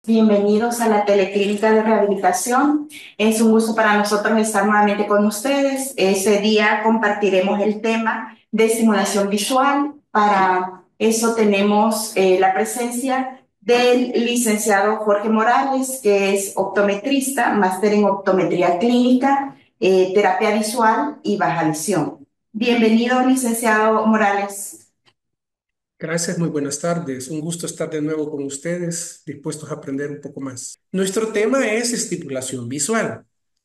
Bienvenidos a la Teleclínica de Rehabilitación. Es un gusto para nosotros estar nuevamente con ustedes. Ese día compartiremos el tema de estimulación visual. Para eso tenemos la presencia del licenciado Jorge Morales, que es optometrista, máster en optometría clínica, terapia visual y baja visión. Bienvenido, licenciado Morales. Gracias, muy buenas tardes. Un gusto estar de nuevo con ustedes, dispuestos a aprender un poco más. Nuestro tema es estimulación visual.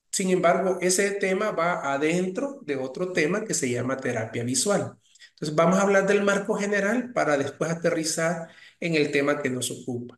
Sin embargo, ese tema va adentro de otro tema que se llama terapia visual. Entonces, vamos a hablar del marco general para después aterrizar en el tema que nos ocupa.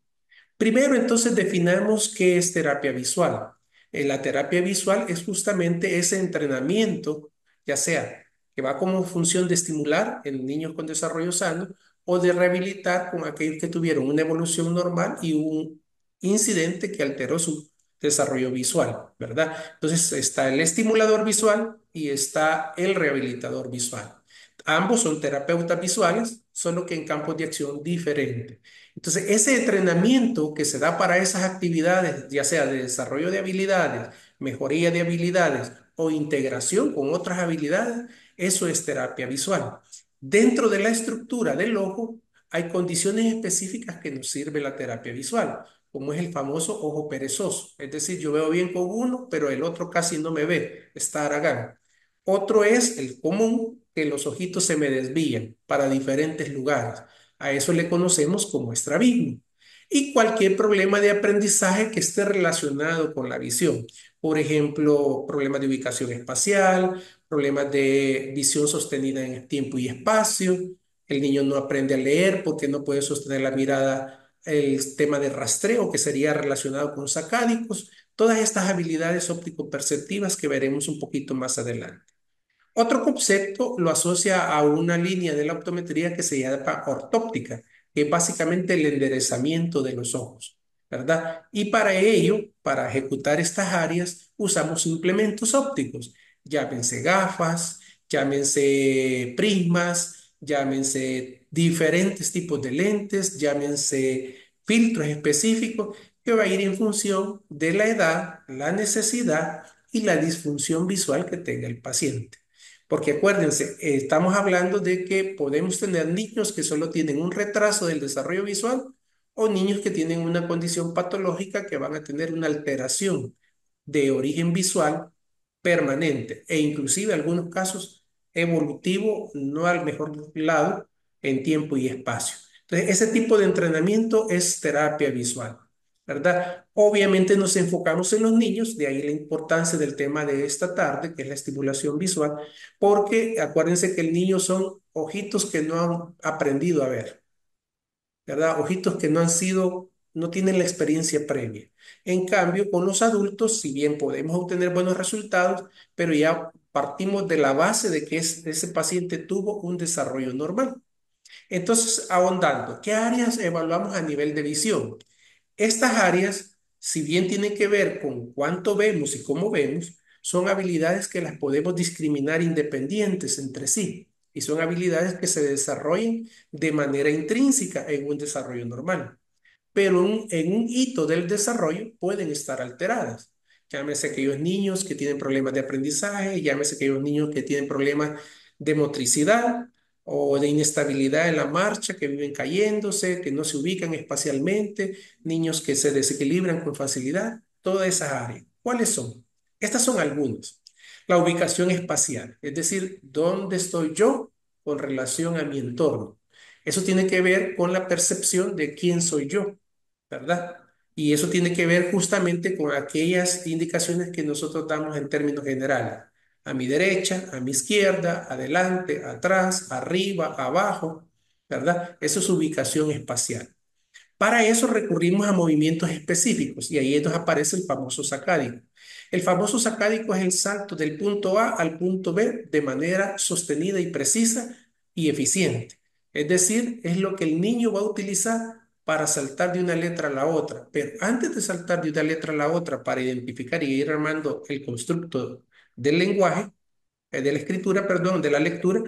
Primero, entonces, definamos qué es terapia visual. La terapia visual es justamente ese entrenamiento, ya sea que va como función de estimular en niños con desarrollo sano o de rehabilitar con aquellos que tuvieron una evolución normal y un incidente que alteró su desarrollo visual, ¿verdad? Entonces está el estimulador visual y está el rehabilitador visual. Ambos son terapeutas visuales, solo que en campos de acción diferentes. Entonces, ese entrenamiento que se da para esas actividades, ya sea de desarrollo de habilidades, mejoría de habilidades o integración con otras habilidades, eso es terapia visual. Dentro de la estructura del ojo hay condiciones específicas que nos sirve la terapia visual, como es el famoso ojo perezoso. Es decir, yo veo bien con uno, pero el otro casi no me ve, está haragán. Otro es el común, que los ojitos se me desvían para diferentes lugares. A eso le conocemos como estrabismo. Y cualquier problema de aprendizaje que esté relacionado con la visión. Por ejemplo, problemas de ubicación espacial, problemas de visión sostenida en tiempo y espacio. El niño no aprende a leer porque no puede sostener la mirada. El tema de rastreo, que sería relacionado con sacádicos. Todas estas habilidades óptico-perceptivas que veremos un poquito más adelante. Otro concepto lo asocia a una línea de la optometría que se llama ortóptica, que es básicamente el enderezamiento de los ojos, ¿verdad? Y para ello, para ejecutar estas áreas, usamos implementos ópticos, llámense gafas, llámense prismas, llámense diferentes tipos de lentes, llámense filtros específicos, que va a ir en función de la edad, la necesidad y la disfunción visual que tenga el paciente. Porque acuérdense, estamos hablando de que podemos tener niños que solo tienen un retraso del desarrollo visual o niños que tienen una condición patológica que van a tener una alteración de origen visual permanente e inclusive en algunos casos evolutivo, no al mejor lado en tiempo y espacio. Entonces, ese tipo de entrenamiento es terapia visual, ¿verdad? Obviamente nos enfocamos en los niños, de ahí la importancia del tema de esta tarde, que es la estimulación visual, porque acuérdense que el niño son ojitos que no han aprendido a ver, ¿verdad? Ojitos que no han sido, no tienen la experiencia previa. En cambio, con los adultos, si bien podemos obtener buenos resultados, pero ya partimos de la base de que ese paciente tuvo un desarrollo normal. Entonces, ahondando, ¿qué áreas evaluamos a nivel de visión? Estas áreas, si bien tienen que ver con cuánto vemos y cómo vemos, son habilidades que las podemos discriminar independientes entre sí y son habilidades que se desarrollan de manera intrínseca en un desarrollo normal, pero en un hito del desarrollo pueden estar alteradas. Llámese aquellos niños que tienen problemas de aprendizaje, llámese aquellos niños que tienen problemas de motricidad o de inestabilidad en la marcha, que viven cayéndose, que no se ubican espacialmente, niños que se desequilibran con facilidad, todas esas áreas. ¿Cuáles son? Estas son algunas. La ubicación espacial, es decir, ¿dónde estoy yo con relación a mi entorno? Eso tiene que ver con la percepción de quién soy yo, ¿verdad? Y eso tiene que ver justamente con aquellas indicaciones que nosotros damos en términos generales. A mi derecha, a mi izquierda, adelante, atrás, arriba, abajo, ¿verdad? Eso es ubicación espacial. Para eso recurrimos a movimientos específicos y ahí nos aparece el famoso sacádico. El famoso sacádico es el salto del punto A al punto B de manera sostenida y precisa y eficiente. Es decir, es lo que el niño va a utilizar para saltar de una letra a la otra. Pero antes de saltar de una letra a la otra para identificar y ir armando el constructo del lenguaje, de la escritura, perdón, de la lectura,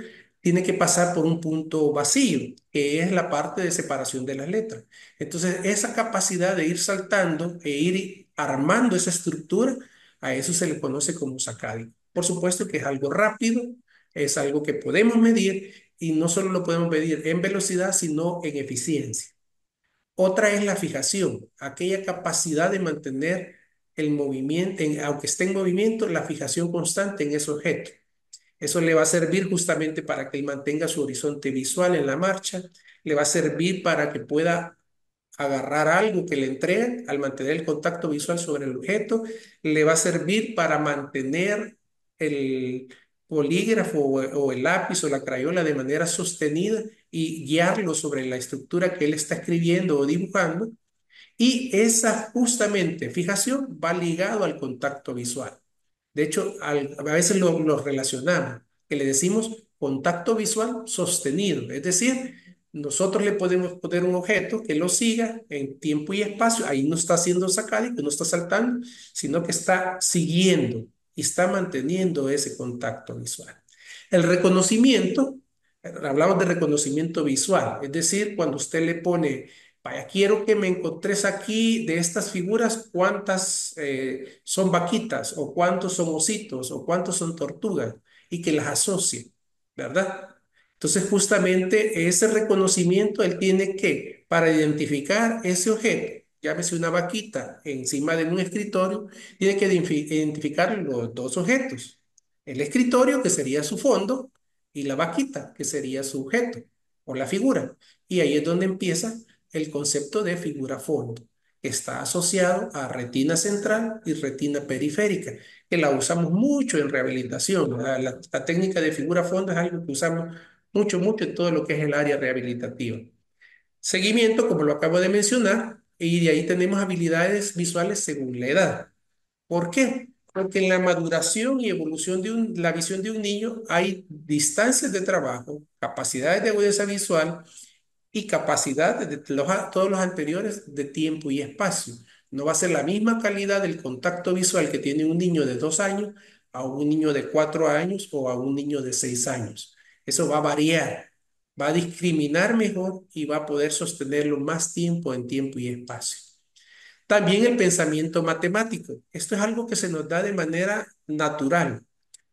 tiene que pasar por un punto vacío, que es la parte de separación de las letras. Entonces, esa capacidad de ir saltando e ir armando esa estructura, a eso se le conoce como sacádico. Por supuesto que es algo rápido, es algo que podemos medir y no solo lo podemos medir en velocidad, sino en eficiencia. Otra es la fijación, aquella capacidad de mantener el movimiento, aunque esté en movimiento, la fijación constante en ese objeto. Eso le va a servir justamente para que él mantenga su horizonte visual en la marcha, le va a servir para que pueda agarrar algo que le entregan al mantener el contacto visual sobre el objeto, le va a servir para mantener el bolígrafo o el lápiz o la crayola de manera sostenida y guiarlo sobre la estructura que él está escribiendo o dibujando. Y esa justamente fijación va ligado al contacto visual. De hecho, a veces lo relacionamos, que le decimos contacto visual sostenido. Es decir, nosotros le podemos poner un objeto que lo siga en tiempo y espacio. Ahí no está haciendo sacádico, no está saltando, sino que está siguiendo y está manteniendo ese contacto visual. El reconocimiento, hablamos de reconocimiento visual, es decir, cuando usted le pone, vaya, quiero que me encontres aquí de estas figuras, cuántas son vaquitas, o cuántos son ositos, o cuántos son tortugas, y que las asocie, ¿verdad? Entonces, justamente ese reconocimiento él tiene que, para identificar ese objeto, llámese una vaquita encima de un escritorio, tiene que identificar los dos objetos. El escritorio, que sería su fondo, y la vaquita, que sería su objeto o la figura. Y ahí es donde empieza el concepto de figura fondo, que está asociado a retina central y retina periférica, que la usamos mucho en rehabilitación. La técnica de figura fondo es algo que usamos mucho, mucho en todo lo que es el área rehabilitativa. Seguimiento, como lo acabo de mencionar, y de ahí tenemos habilidades visuales según la edad. ¿Por qué? Porque en la maduración y evolución de la visión de un niño hay distancias de trabajo, capacidades de agudeza visual y capacidad de todos los anteriores de tiempo y espacio. No va a ser la misma calidad del contacto visual que tiene un niño de 2 años a un niño de 4 años o a un niño de 6 años. Eso va a variar, va a discriminar mejor y va a poder sostenerlo más tiempo en tiempo y espacio. También el pensamiento matemático. Esto es algo que se nos da de manera natural,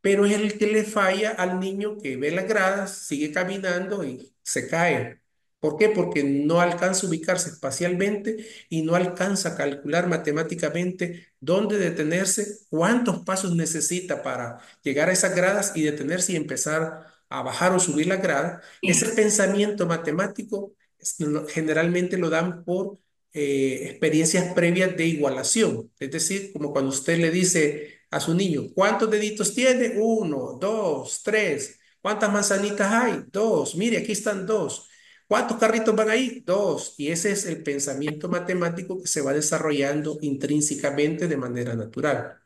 pero es el que le falla al niño que ve las gradas, sigue caminando y se cae. ¿Por qué? Porque no alcanza a ubicarse espacialmente y no alcanza a calcular matemáticamente dónde detenerse, cuántos pasos necesita para llegar a esas gradas y detenerse y empezar a bajar o subir la grada. Ese pensamiento matemático generalmente lo dan por experiencias previas de igualación. Es decir, como cuando usted le dice a su niño, ¿cuántos deditos tiene? Uno, dos, tres. ¿Cuántas manzanitas hay? Dos. Mire, aquí están dos. ¿Cuántos carritos van ahí? Dos. Y ese es el pensamiento matemático que se va desarrollando intrínsecamente de manera natural.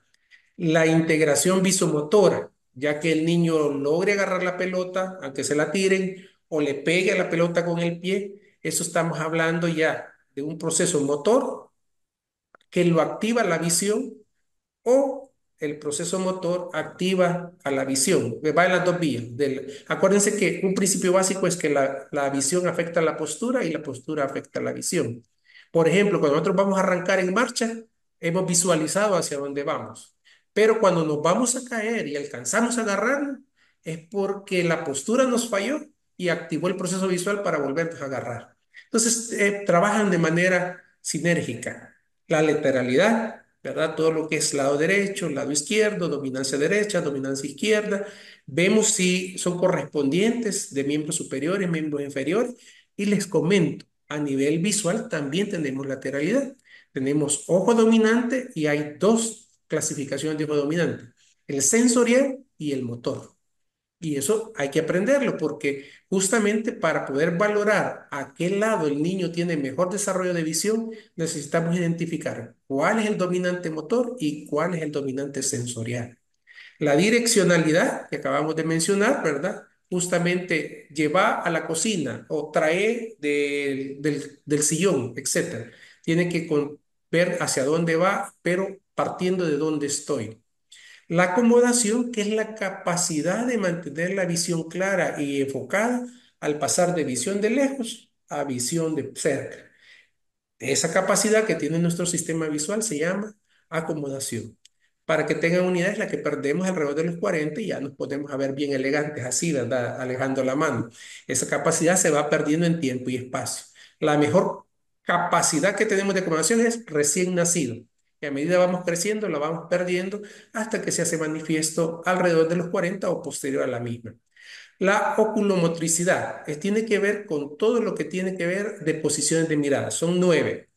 La integración visomotora, ya que el niño logre agarrar la pelota, aunque se la tiren, o le pegue a la pelota con el pie, eso estamos hablando ya de un proceso motor que lo activa la visión o el proceso motor activa a la visión. Va en las dos vías. Acuérdense que un principio básico es que la visión afecta a la postura y la postura afecta a la visión. Por ejemplo, cuando nosotros vamos a arrancar en marcha, hemos visualizado hacia dónde vamos. Pero cuando nos vamos a caer y alcanzamos a agarrarnos, es porque la postura nos falló y activó el proceso visual para volvernos a agarrar. Entonces, trabajan de manera sinérgica. La lateralidad, ¿verdad? Todo lo que es lado derecho, lado izquierdo, dominancia derecha, dominancia izquierda. Vemos si son correspondientes de miembros superiores, miembros inferiores. Y les comento, a nivel visual también tenemos lateralidad. Tenemos ojo dominante y hay dos clasificaciones de ojo dominante, el sensorial y el motor. Y eso hay que aprenderlo porque justamente para poder valorar a qué lado el niño tiene mejor desarrollo de visión, necesitamos identificar cuál es el dominante motor y cuál es el dominante sensorial. La direccionalidad que acabamos de mencionar, ¿verdad? Justamente lleva a la cocina o trae del sillón, etcétera. Tiene que ver hacia dónde va, pero partiendo de dónde estoy. La acomodación, que es la capacidad de mantener la visión clara y enfocada al pasar de visión de lejos a visión de cerca. Esa capacidad que tiene nuestro sistema visual se llama acomodación. Para que tengan unidad es la que perdemos alrededor de los 40 y ya nos podemos a ver bien elegantes así, ¿verdad? Alejando la mano. Esa capacidad se va perdiendo en tiempo y espacio. La mejor capacidad que tenemos de acomodación es recién nacido. Y a medida vamos creciendo, la vamos perdiendo hasta que se hace manifiesto alrededor de los 40 o posterior a la misma. La oculomotricidad tiene que ver con todo lo que tiene que ver de posiciones de mirada. Son 9.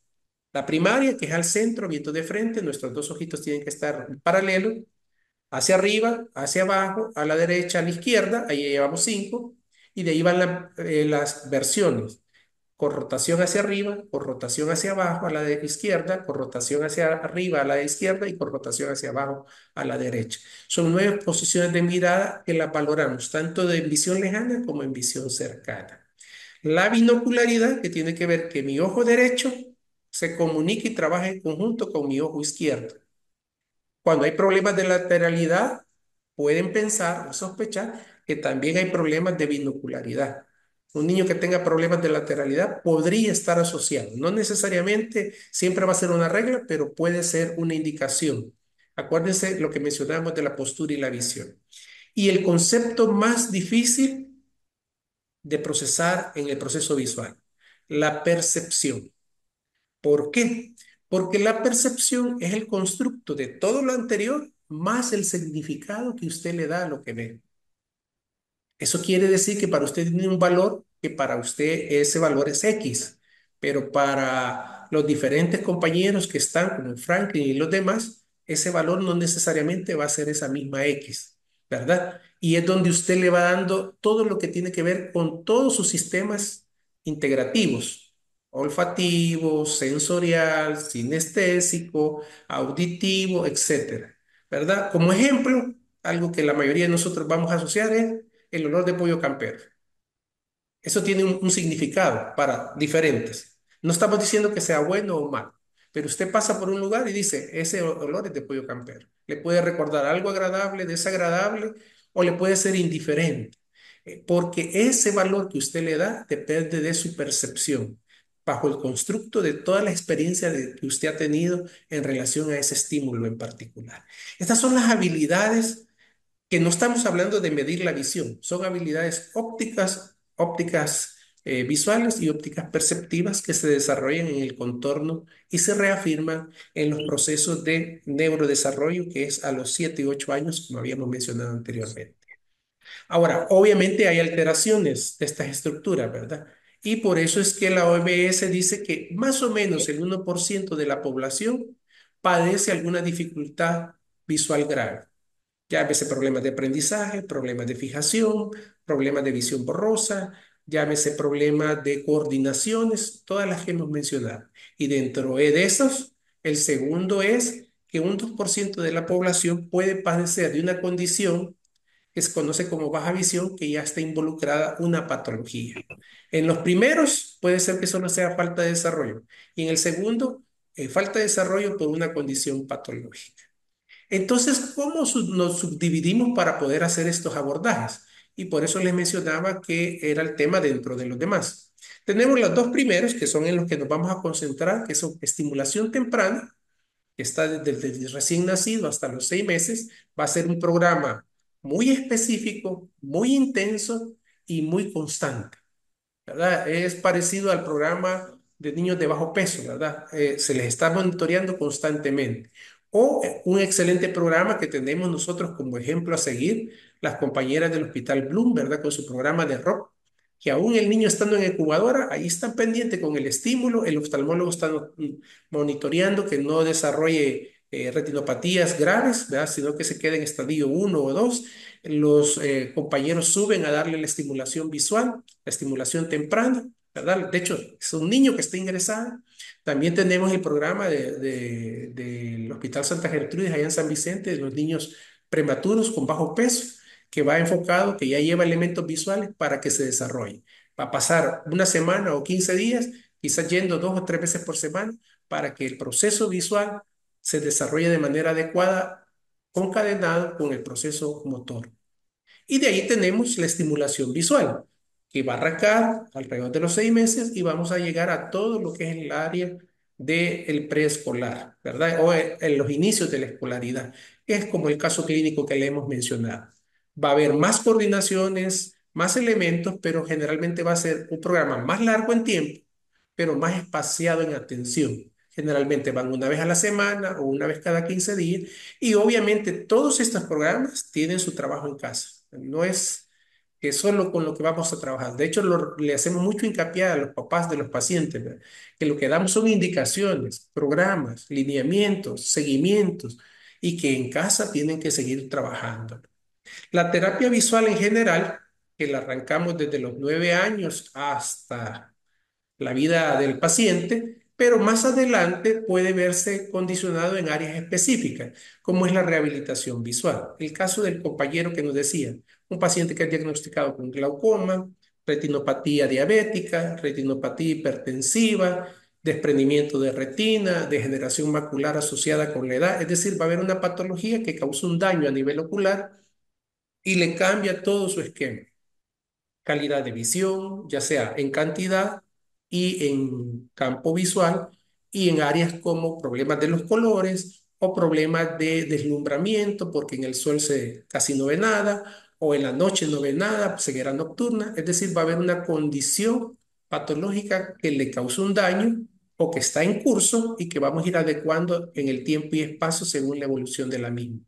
La primaria, que es al centro, viendo de frente, nuestros dos ojitos tienen que estar paralelos, hacia arriba, hacia abajo, a la derecha, a la izquierda, ahí llevamos 5, y de ahí van las versiones, con rotación hacia arriba, con rotación hacia abajo, a la izquierda, con rotación hacia arriba, a la izquierda, y con rotación hacia abajo, a la derecha. Son 9 posiciones de mirada que las valoramos, tanto de visión lejana como en visión cercana. La binocularidad, que tiene que ver que mi ojo derecho se comunique y trabaje en conjunto con mi ojo izquierdo. Cuando hay problemas de lateralidad, pueden pensar o sospechar que también hay problemas de binocularidad. Un niño que tenga problemas de lateralidad podría estar asociado. No necesariamente siempre va a ser una regla, pero puede ser una indicación. Acuérdense lo que mencionamos de la postura y la visión. Y el concepto más difícil de procesar en el proceso visual, la percepción. ¿Por qué? Porque la percepción es el constructo de todo lo anterior más el significado que usted le da a lo que ve. Eso quiere decir que para usted tiene un valor que para usted ese valor es X, pero para los diferentes compañeros que están, como Franklin y los demás, ese valor no necesariamente va a ser esa misma X, ¿verdad? Y es donde usted le va dando todo lo que tiene que ver con todos sus sistemas integrativos, olfativo, sensorial, sinestésico, auditivo, etcétera, ¿verdad? Como ejemplo, algo que la mayoría de nosotros vamos a asociar es el olor de pollo campero. Eso tiene un significado para diferentes. No estamos diciendo que sea bueno o malo, pero usted pasa por un lugar y dice, ese olor es de pollo campero. Le puede recordar algo agradable, desagradable, o le puede ser indiferente, porque ese valor que usted le da depende de su percepción, bajo el constructo de toda la experiencia que usted ha tenido en relación a ese estímulo en particular. Estas son las habilidades que no estamos hablando de medir la visión, son habilidades ópticas visuales y ópticas perceptivas que se desarrollan en el contorno y se reafirman en los procesos de neurodesarrollo, que es a los 7 y 8 años, como habíamos mencionado anteriormente. Ahora, obviamente hay alteraciones de estas estructuras, ¿verdad? Y por eso es que la OMS dice que más o menos el 1% de la población padece alguna dificultad visual grave. Llámese problemas de aprendizaje, problemas de fijación, problemas de visión borrosa, llámese problemas de coordinaciones, todas las que hemos mencionado. Y dentro de esos, el segundo es que un 2% de la población puede padecer de una condición que se conoce como baja visión, que ya está involucrada una patología. En los primeros puede ser que solo sea falta de desarrollo y en el segundo, falta de desarrollo por una condición patológica. Entonces, ¿cómo nos subdividimos para poder hacer estos abordajes? Y por eso les mencionaba que era el tema dentro de los demás. Tenemos los dos primeros, que son en los que nos vamos a concentrar, que son estimulación temprana, que está desde recién nacido hasta los 6 meses. Va a ser un programa muy específico, muy intenso y muy constante. ¿Verdad? Es parecido al programa de niños de bajo peso, ¿verdad? Se les está monitoreando constantemente. O un excelente programa que tenemos nosotros como ejemplo a seguir, las compañeras del Hospital Bloom, ¿verdad? Con su programa de rock, que aún el niño estando en incubadora, ahí están pendientes con el estímulo, el oftalmólogo está monitoreando que no desarrolle retinopatías graves, ¿verdad? Sino que se quede en estadio 1 o 2. Los compañeros suben a darle la estimulación visual, la estimulación temprana, ¿verdad? De hecho, es un niño que está ingresado. También tenemos el programa del Hospital Santa Gertrudis allá en San Vicente, de los niños prematuros con bajo peso, que va enfocado, que ya lleva elementos visuales para que se desarrolle. Va a pasar una semana o 15 días, quizás yendo 2 o 3 veces por semana, para que el proceso visual se desarrolle de manera adecuada concadenado con el proceso motor. Y de ahí tenemos la estimulación visual, que va a arrancar alrededor de los 6 meses y vamos a llegar a todo lo que es el área del preescolar, ¿verdad? O en los inicios de la escolaridad, que es como el caso clínico que le hemos mencionado. Va a haber más coordinaciones, más elementos, pero generalmente va a ser un programa más largo en tiempo, pero más espaciado en atención. Generalmente van una vez a la semana o una vez cada 15 días y obviamente todos estos programas tienen su trabajo en casa. No es que solo con lo que vamos a trabajar. De hecho, le hacemos mucho hincapié a los papás de los pacientes, ¿verdad? Que lo que damos son indicaciones, programas, lineamientos, seguimientos y que en casa tienen que seguir trabajando. La terapia visual en general, que la arrancamos desde los 9 años hasta la vida del paciente, pero más adelante puede verse condicionado en áreas específicas, como es la rehabilitación visual. El caso del compañero que nos decía, un paciente que es diagnosticado con glaucoma, retinopatía diabética, retinopatía hipertensiva, desprendimiento de retina, degeneración macular asociada con la edad, es decir, va a haber una patología que causa un daño a nivel ocular y le cambia todo su esquema, calidad de visión, ya sea en cantidad y en campo visual, y en áreas como problemas de los colores o problemas de deslumbramiento, porque en el sol casi no ve nada, o en la noche no ve nada, ceguera nocturna, es decir, va a haber una condición patológica que le causa un daño o que está en curso y que vamos a ir adecuando en el tiempo y espacio según la evolución de la misma.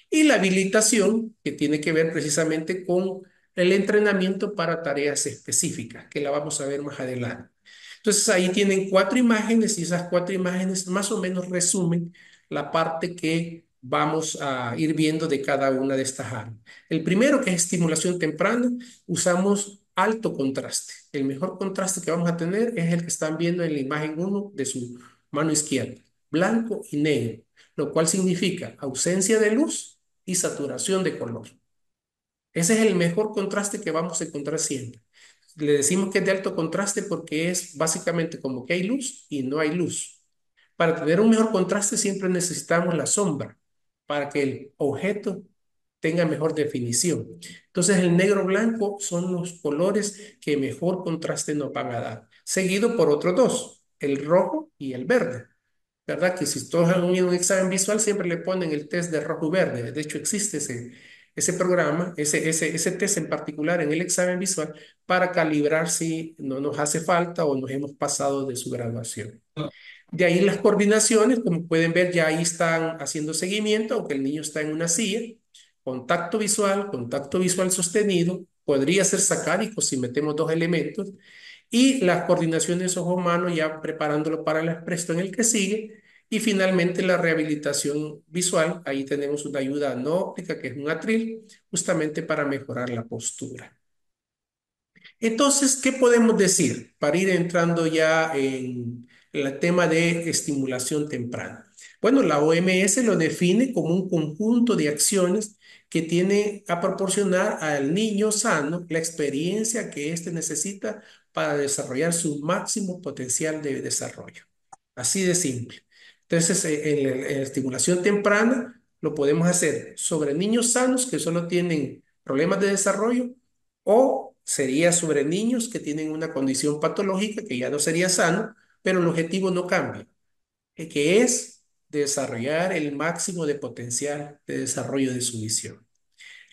Y la habilitación, que tiene que ver precisamente con el entrenamiento para tareas específicas, que la vamos a ver más adelante. Entonces ahí tienen 4 imágenes y esas 4 imágenes más o menos resumen la parte que vamos a ir viendo de cada una de estas áreas. El primero, que es estimulación temprana, usamos alto contraste. El mejor contraste que vamos a tener es el que están viendo en la imagen uno de su mano izquierda, blanco y negro, lo cual significa ausencia de luz y saturación de color. Ese es el mejor contraste que vamos a encontrar siempre. Le decimos que es de alto contraste porque es básicamente como que hay luz y no hay luz. Para tener un mejor contraste siempre necesitamos la sombra para que el objeto tenga mejor definición. Entonces el negro blanco son los colores que mejor contraste nos van a dar, seguido por otros dos, el rojo y el verde. ¿Verdad? Que si todos han ido a un examen visual, siempre le ponen el test de rojo y verde. De hecho, existe ese programa, ese test en particular en el examen visual para calibrar si no nos hace falta o nos hemos pasado de su graduación. De ahí las coordinaciones, como pueden ver, ya ahí están haciendo seguimiento, aunque el niño está en una silla. Contacto visual sostenido, podría ser sacádico si metemos dos elementos, y las coordinaciones ojo-mano ya preparándolo para el expreso en el que sigue, y finalmente la rehabilitación visual, ahí tenemos una ayuda no óptica que es un atril, justamente para mejorar la postura. Entonces, ¿qué podemos decir para ir entrando ya en el tema de estimulación temprana? Bueno, la OMS lo define como un conjunto de acciones que tiene a proporcionar al niño sano la experiencia que éste necesita para desarrollar su máximo potencial de desarrollo. Así de simple. Entonces, en la estimulación temprana lo podemos hacer sobre niños sanos que solo tienen problemas de desarrollo o sería sobre niños que tienen una condición patológica que ya no sería sano, pero el objetivo no cambia, que es desarrollar el máximo de potencial de desarrollo de su visión.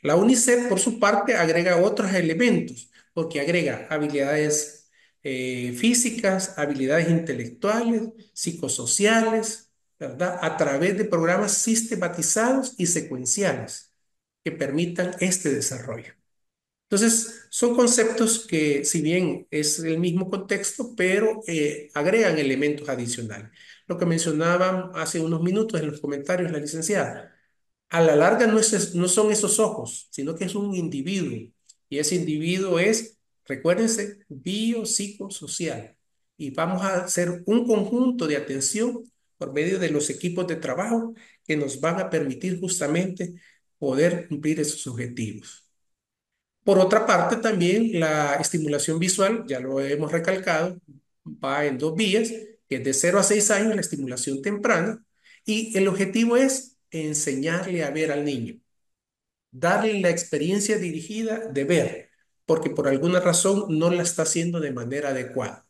La UNICEF, por su parte, agrega otros elementos, porque agrega habilidades físicas, habilidades intelectuales, psicosociales, ¿verdad? A través de programas sistematizados y secuenciales que permitan este desarrollo. Entonces, son conceptos que, si bien es el mismo contexto, pero agregan elementos adicionales. Lo que mencionaban hace unos minutos en los comentarios la licenciada, a la larga no son esos ojos, sino que es un individuo. Y ese individuo es, recuérdense, biopsicosocial. Y vamos a hacer un conjunto de atención por medio de los equipos de trabajo que nos van a permitir justamente poder cumplir esos objetivos. Por otra parte, también la estimulación visual, ya lo hemos recalcado, va en dos vías, que es de 0 a 6 años la estimulación temprana, y el objetivo es enseñarle a ver al niño, darle la experiencia dirigida de ver, porque por alguna razón no la está haciendo de manera adecuada.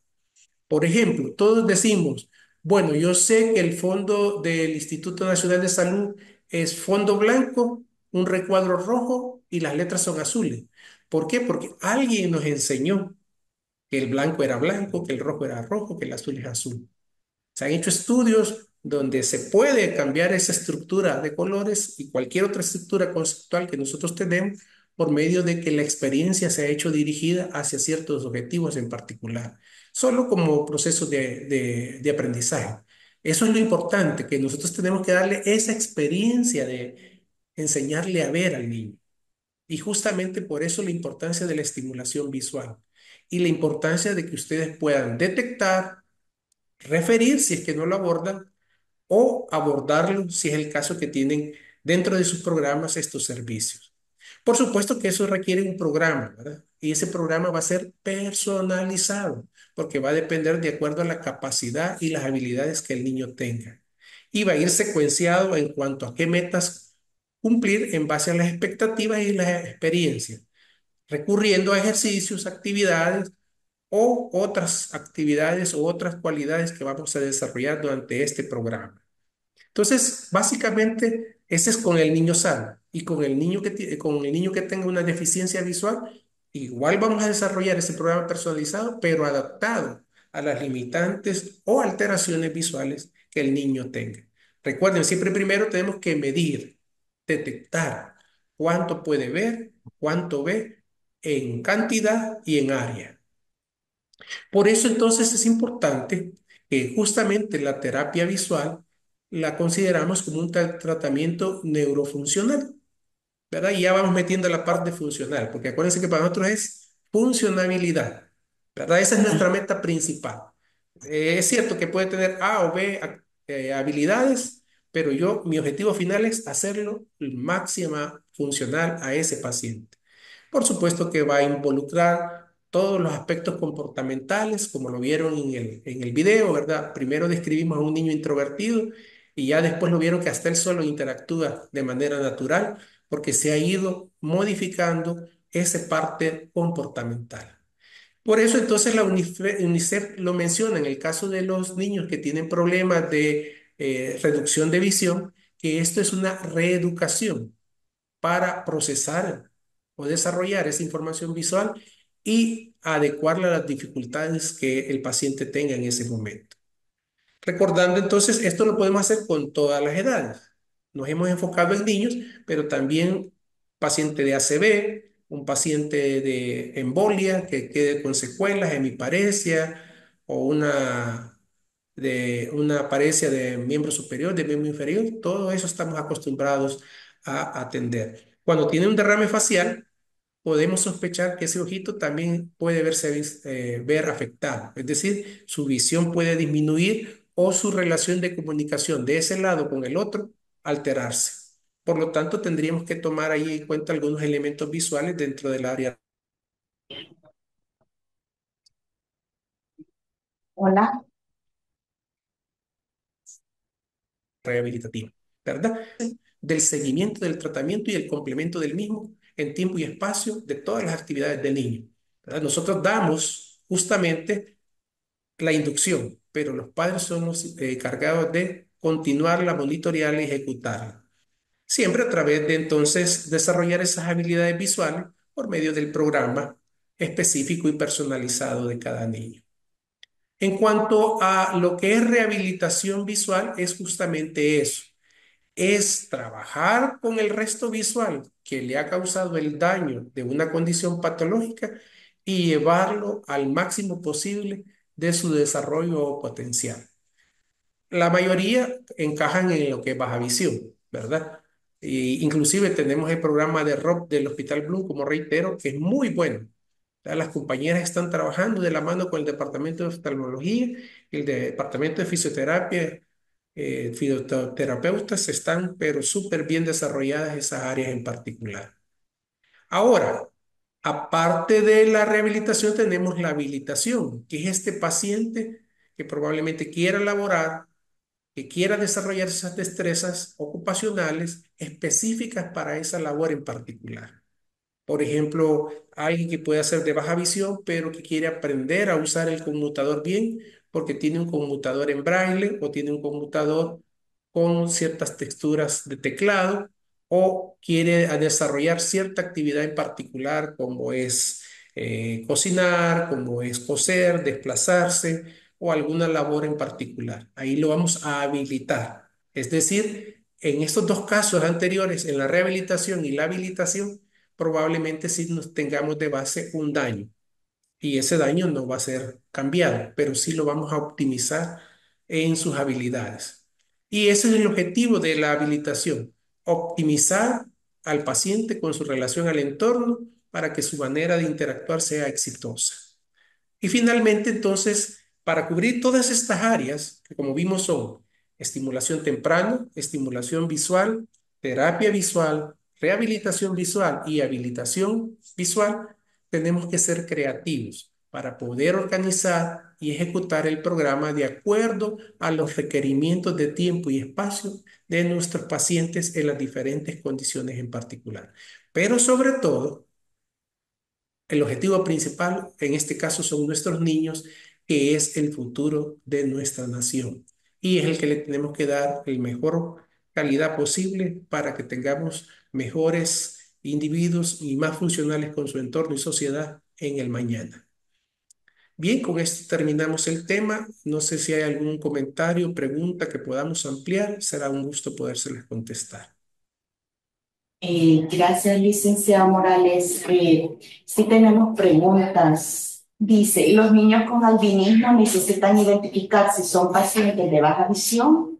Por ejemplo, todos decimos, bueno, yo sé que el fondo del Instituto Nacional de Salud es fondo blanco, un recuadro rojo y las letras son azules. ¿Por qué? Porque alguien nos enseñó que el blanco era blanco, que el rojo era rojo, que el azul es azul. Se han hecho estudios donde se puede cambiar esa estructura de colores y cualquier otra estructura conceptual que nosotros tenemos por medio de que la experiencia se ha hecho dirigida hacia ciertos objetivos en particular, solo como proceso de aprendizaje. Eso es lo importante, que nosotros tenemos que darle esa experiencia de enseñarle a ver al niño. Y justamente por eso la importancia de la estimulación visual y la importancia de que ustedes puedan detectar, referir si es que no lo abordan o abordarlo si es el caso que tienen dentro de sus programas estos servicios. Por supuesto que eso requiere un programa, ¿verdad? Y ese programa va a ser personalizado porque va a depender de acuerdo a la capacidad y las habilidades que el niño tenga. Y va a ir secuenciado en cuanto a qué metas cumplir en base a las expectativas y las experiencias, recurriendo a ejercicios, actividades o otras actividades o otras cualidades que vamos a desarrollar durante este programa. Entonces, básicamente, ese es con el niño sano y con el niño con el niño que tenga una deficiencia visual, igual vamos a desarrollar ese programa personalizado, pero adaptado a las limitantes o alteraciones visuales que el niño tenga. Recuerden, siempre primero tenemos que medir, detectar cuánto puede ver, cuánto ve en cantidad y en área. Por eso entonces es importante que justamente la terapia visual la consideramos como un tratamiento neurofuncional, ¿verdad? Y ya vamos metiendo la parte funcional, porque acuérdense que para nosotros es funcionabilidad, ¿verdad? Esa es nuestra meta principal. Es cierto que puede tener A o B habilidades, pero mi objetivo final es hacerlo máxima funcional a ese paciente. Por supuesto que va a involucrar todos los aspectos comportamentales, como lo vieron en el video, ¿verdad? Primero describimos a un niño introvertido y ya después lo vieron que hasta él solo interactúa de manera natural porque se ha ido modificando esa parte comportamental. Por eso entonces la UNICEF lo menciona en el caso de los niños que tienen problemas de reducción de visión, que esto es una reeducación para procesar o desarrollar esa información visual y adecuarla a las dificultades que el paciente tenga en ese momento. Recordando entonces, esto lo podemos hacer con todas las edades. Nos hemos enfocado en niños, pero también paciente de ACV, un paciente de embolia que quede con secuelas, hemiparesia o una paresia de miembro superior, de miembro inferior, todo eso estamos acostumbrados a atender. Cuando tiene un derrame facial, podemos sospechar que ese ojito también puede ver afectado, es decir, su visión puede disminuir o su relación de comunicación de ese lado con el otro alterarse. Por lo tanto, tendríamos que tomar ahí en cuenta algunos elementos visuales dentro del área Hola. rehabilitativa, ¿verdad? Del seguimiento del tratamiento y el complemento del mismo en tiempo y espacio de todas las actividades del niño, ¿verdad? Nosotros damos justamente la inducción, pero los padres son los encargados de continuarla, monitorearla y ejecutarla. Siempre a través de entonces desarrollar esas habilidades visuales por medio del programa específico y personalizado de cada niño. En cuanto a lo que es rehabilitación visual, es justamente eso, es trabajar con el resto visual que le ha causado el daño de una condición patológica y llevarlo al máximo posible de su desarrollo potencial. La mayoría encajan en lo que es baja visión, ¿verdad? Inclusive tenemos el programa de ROP del Hospital Blue, como reitero, que es muy bueno. Las compañeras están trabajando de la mano con el Departamento de Oftalmología, el Departamento de Fisioterapia, fisioterapeutas están, pero súper bien desarrolladas esas áreas en particular. Ahora, aparte de la rehabilitación, tenemos la habilitación, que es este paciente que probablemente quiera laborar que quiera desarrollar esas destrezas ocupacionales específicas para esa labor en particular. Por ejemplo, alguien que puede ser de baja visión, pero que quiere aprender a usar el conmutador bien, porque tiene un conmutador en braille o tiene un conmutador con ciertas texturas de teclado, o quiere desarrollar cierta actividad en particular, como es cocinar, como es coser, desplazarse o alguna labor en particular. Ahí lo vamos a habilitar. Es decir, en estos dos casos anteriores, en la rehabilitación y la habilitación, probablemente sí nos tengamos de base un daño y ese daño no va a ser cambiado, pero sí lo vamos a optimizar en sus habilidades. Y ese es el objetivo de la habilitación, optimizar al paciente con su relación al entorno para que su manera de interactuar sea exitosa. Y finalmente, entonces, para cubrir todas estas áreas, que como vimos son estimulación temprana, estimulación visual, terapia visual, rehabilitación visual y habilitación visual, tenemos que ser creativos para poder organizar y ejecutar el programa de acuerdo a los requerimientos de tiempo y espacio de nuestros pacientes en las diferentes condiciones en particular. Pero sobre todo, el objetivo principal en este caso son nuestros niños, que es el futuro de nuestra nación. Y es el que le tenemos que dar el mejor calidad posible para que tengamos mejores individuos y más funcionales con su entorno y sociedad en el mañana. Bien, con esto terminamos el tema. No sé si hay algún comentario, pregunta que podamos ampliar. Será un gusto podérseles contestar. Gracias, licenciado Morales. Sí tenemos preguntas. Dice, ¿los niños con albinismo necesitan identificar si son pacientes de baja visión?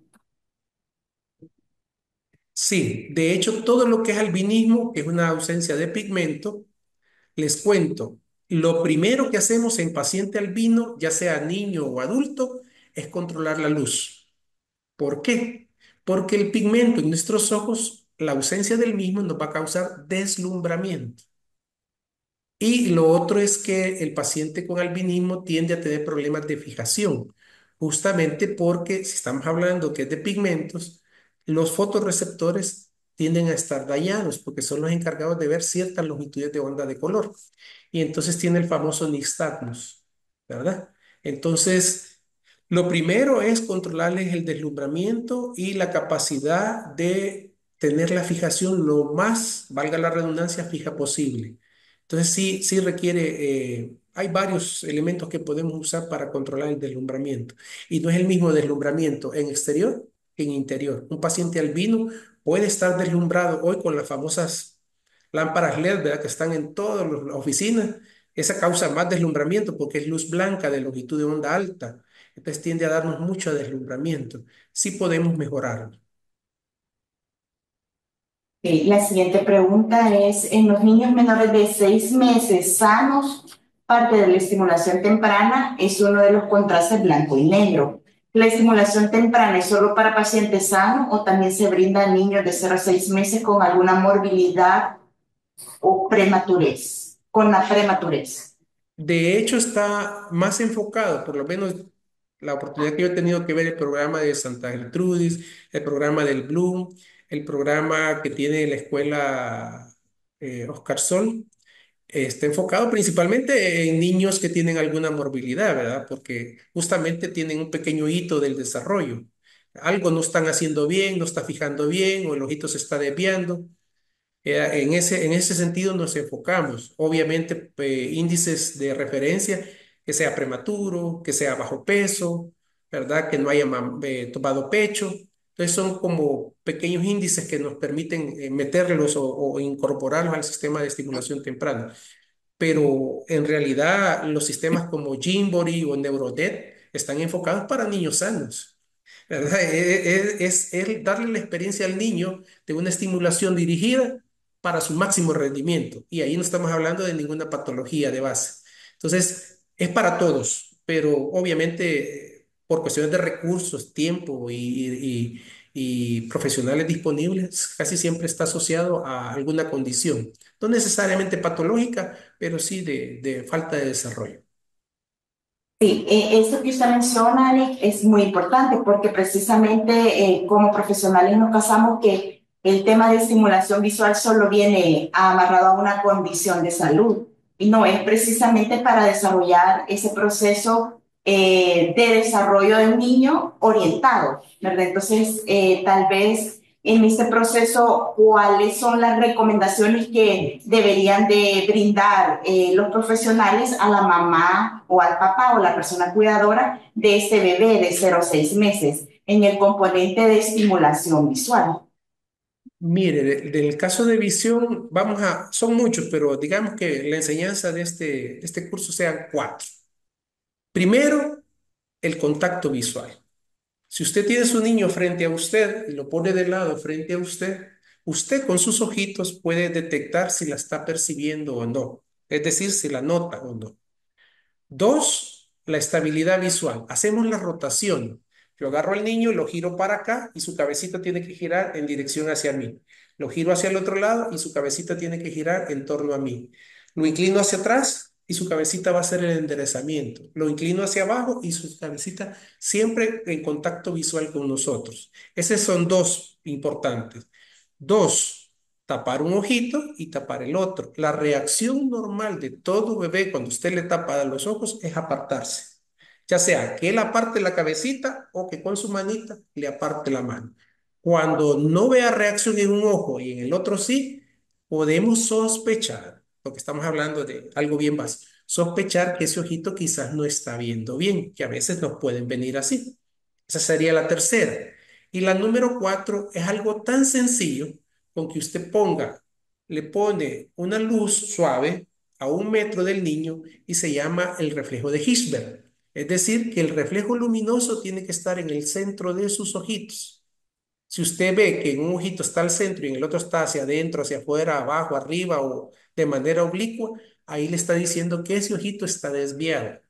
Sí, de hecho, todo lo que es albinismo, que es una ausencia de pigmento, les cuento, lo primero que hacemos en paciente albino, ya sea niño o adulto, es controlar la luz. ¿Por qué? Porque el pigmento en nuestros ojos, la ausencia del mismo nos va a causar deslumbramiento. Y lo otro es que el paciente con albinismo tiende a tener problemas de fijación, justamente porque si estamos hablando que es de pigmentos, los fotorreceptores tienden a estar dañados porque son los encargados de ver ciertas longitudes de onda de color. Y entonces tiene el famoso nixtammus, ¿verdad? Entonces, lo primero es controlarles el deslumbramiento y la capacidad de tener la fijación lo más, valga la redundancia, fija posible. Entonces sí requiere, hay varios elementos que podemos usar para controlar el deslumbramiento. Y no es el mismo deslumbramiento en exterior que en interior. Un paciente albino puede estar deslumbrado hoy con las famosas lámparas LED, ¿verdad? Que están en todas las oficinas. Esa causa más deslumbramiento porque es luz blanca de longitud de onda alta. Entonces tiende a darnos mucho deslumbramiento. Sí podemos mejorarlo. La siguiente pregunta es, en los niños menores de 6 meses sanos, parte de la estimulación temprana es uno de los contrastes blanco y negro. ¿La estimulación temprana es solo para pacientes sanos o también se brinda a niños de 0 a 6 meses con alguna morbilidad o prematurez, con la prematurez? De hecho, está más enfocado, por lo menos la oportunidad que yo he tenido que ver el programa de Santa Gertrudis, el programa del Bloom, el programa que tiene la escuela Oscar Sol, está enfocado principalmente en niños que tienen alguna morbilidad, ¿verdad? Porque justamente tienen un pequeño hito del desarrollo. Algo no están haciendo bien, no está fijando bien, o el ojito se está desviando. En ese sentido nos enfocamos. Obviamente, índices de referencia, que sea prematuro, que sea bajo peso, ¿verdad? Que no haya tomado pecho. Entonces son como pequeños índices que nos permiten meterlos o incorporarlos al sistema de estimulación temprana. Pero en realidad los sistemas como Gymboree o Neurodet están enfocados para niños sanos. ¿Verdad? Es darle la experiencia al niño de una estimulación dirigida para su máximo rendimiento. Y ahí no estamos hablando de ninguna patología de base. Entonces, es para todos, pero obviamente por cuestiones de recursos, tiempo y profesionales disponibles, casi siempre está asociado a alguna condición. No necesariamente patológica, pero sí de falta de desarrollo. Sí, eso que usted menciona, Alex, es muy importante porque precisamente como profesionales nos casamos que el tema de estimulación visual solo viene amarrado a una condición de salud y no es precisamente para desarrollar ese proceso de desarrollo de un niño orientado, ¿verdad? Entonces, tal vez en este proceso, ¿cuáles son las recomendaciones que deberían de brindar los profesionales a la mamá o al papá o la persona cuidadora de este bebé de 0 a 6 meses en el componente de estimulación visual? Mire, del caso de visión, son muchos, pero digamos que la enseñanza de este curso sean cuatro. Primero, el contacto visual. Si usted tiene su niño frente a usted y lo pone de lado frente a usted, usted con sus ojitos puede detectar si la está percibiendo o no, es decir, si la nota o no. Dos, la estabilidad visual. Hacemos la rotación. Yo agarro al niño y lo giro para acá y su cabecita tiene que girar en dirección hacia mí. Lo giro hacia el otro lado y su cabecita tiene que girar en torno a mí. Lo inclino hacia atrás y su cabecita va a hacer el enderezamiento. Lo inclino hacia abajo y su cabecita siempre en contacto visual con nosotros. Esos son dos importantes. Dos, tapar un ojito y tapar el otro. La reacción normal de todo bebé cuando usted le tapa los ojos es apartarse. Ya sea que él aparte la cabecita o que con su manita le aparte la mano. Cuando no vea reacción en un ojo y en el otro sí, podemos sospechar, porque estamos hablando de algo bien básico, sospechar que ese ojito quizás no está viendo bien, que a veces nos pueden venir así. Esa sería la tercera. Y la número cuatro es algo tan sencillo con que usted le pone una luz suave a 1 metro del niño y se llama el reflejo de Hirschberg. Es decir, que el reflejo luminoso tiene que estar en el centro de sus ojitos. Si usted ve que en un ojito está al centro y en el otro está hacia adentro, hacia afuera, abajo, arriba o de manera oblicua, ahí le está diciendo que ese ojito está desviado.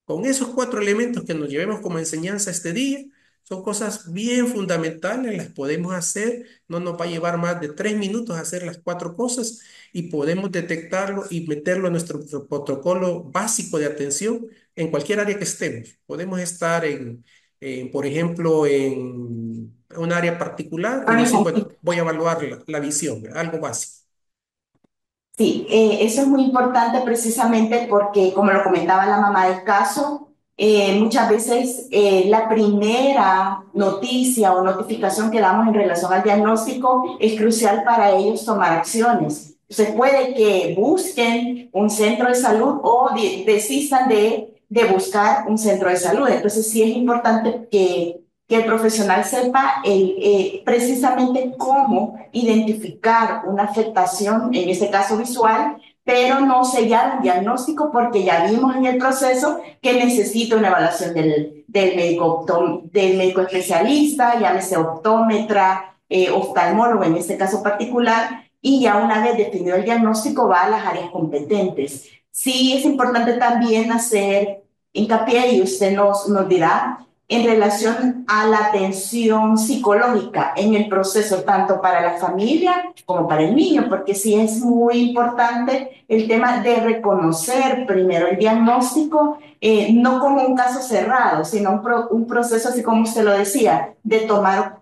Con esos cuatro elementos que nos llevemos como enseñanza este día, son cosas bien fundamentales, las podemos hacer, no nos va a llevar más de 3 minutos hacer las cuatro cosas y podemos detectarlo y meterlo en nuestro protocolo básico de atención en cualquier área que estemos. Podemos estar por ejemplo, en un área particular y decir, bueno, voy a evaluar la visión, algo básico. Sí, eso es muy importante precisamente porque, como lo comentaba la mamá del caso, muchas veces la primera noticia o notificación que damos en relación al diagnóstico es crucial para ellos tomar acciones. Entonces puede que busquen un centro de salud o desistan de buscar un centro de salud. Entonces sí es importante que el profesional sepa precisamente cómo identificar una afectación, en este caso visual, pero no sellar un diagnóstico porque ya vimos en el proceso que necesita una evaluación del médico especialista, llámese optómetra, oftalmólogo en este caso particular, y ya una vez definido el diagnóstico va a las áreas competentes. Sí es importante también hacer hincapié, y usted nos dirá, en relación a la atención psicológica en el proceso, tanto para la familia como para el niño, porque sí es muy importante el tema de reconocer primero el diagnóstico, no como un caso cerrado, sino un proceso, así como usted lo decía, de tomar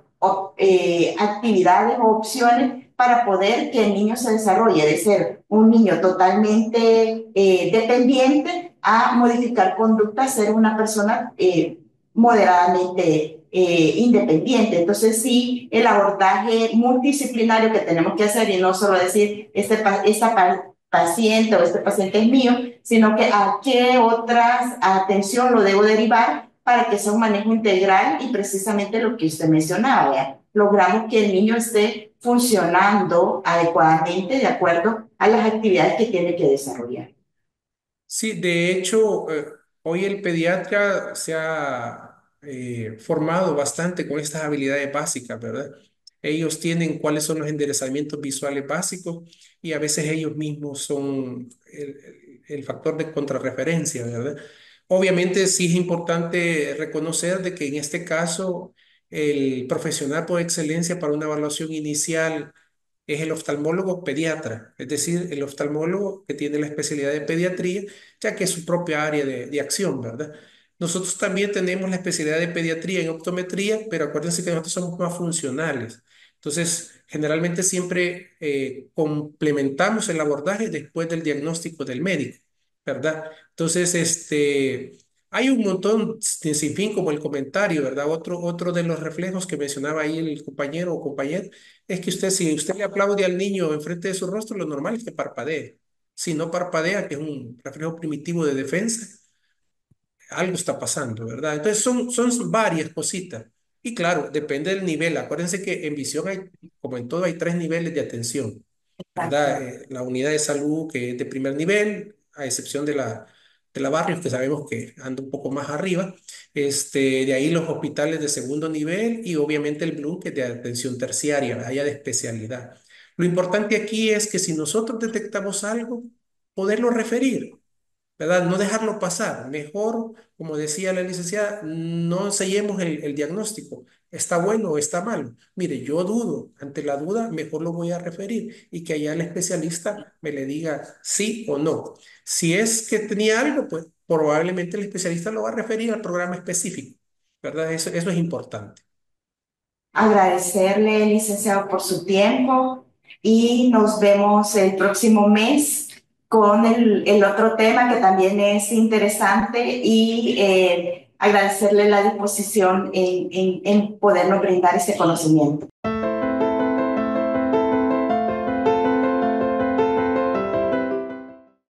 actividades o opciones para poder que el niño se desarrolle, de ser un niño totalmente dependiente a modificar conducta, ser una persona moderadamente independiente. Entonces, sí, el abordaje multidisciplinario que tenemos que hacer y no solo decir, paciente o este paciente es mío, sino que a qué otras atención lo debo derivar para que sea un manejo integral y precisamente lo que usted mencionaba, ¿ya? Logramos que el niño esté funcionando adecuadamente de acuerdo a las actividades que tiene que desarrollar. Sí, de hecho, hoy el pediatra se ha formado bastante con estas habilidades básicas, ¿verdad? Ellos tienen cuáles son los enderezamientos visuales básicos y a veces ellos mismos son el factor de contrarreferencia, ¿verdad? Obviamente sí es importante reconocer de que en este caso el profesional por excelencia para una evaluación inicial es el oftalmólogo pediatra, es decir, el oftalmólogo que tiene la especialidad de pediatría, ya que es su propia área de acción, ¿verdad? Nosotros también tenemos la especialidad de pediatría en optometría, pero acuérdense que nosotros somos más funcionales. Entonces, generalmente siempre complementamos el abordaje después del diagnóstico del médico, ¿verdad? Entonces, hay un montón sin fin como el comentario, ¿verdad? Otro de los reflejos que mencionaba ahí el compañero o compañera es que usted, si usted le aplaude al niño enfrente de su rostro, lo normal es que parpadee. Si no parpadea, que es un reflejo primitivo de defensa, algo está pasando, ¿verdad? Entonces son varias cositas. Y claro, depende del nivel. Acuérdense que en visión hay, como en todo, hay tres niveles de atención, ¿verdad? Exacto. La unidad de salud que es de primer nivel, a excepción de la Barrios, que sabemos que anda un poco más arriba. De ahí los hospitales de segundo nivel y obviamente el Blum, que es de atención terciaria, ¿verdad? Ya de especialidad. Lo importante aquí es que si nosotros detectamos algo, poderlo referir. ¿Verdad? No dejarlo pasar. Mejor, como decía la licenciada, no sellemos el diagnóstico. ¿Está bueno o está malo? Mire, yo dudo. Ante la duda, mejor lo voy a referir y que allá el especialista me le diga sí o no. Si es que tenía algo, pues probablemente el especialista lo va a referir al programa específico. ¿Verdad? Eso es importante. Agradecerle, licenciado, por su tiempo y nos vemos el próximo mes con el otro tema que también es interesante y agradecerle la disposición en podernos brindar ese conocimiento.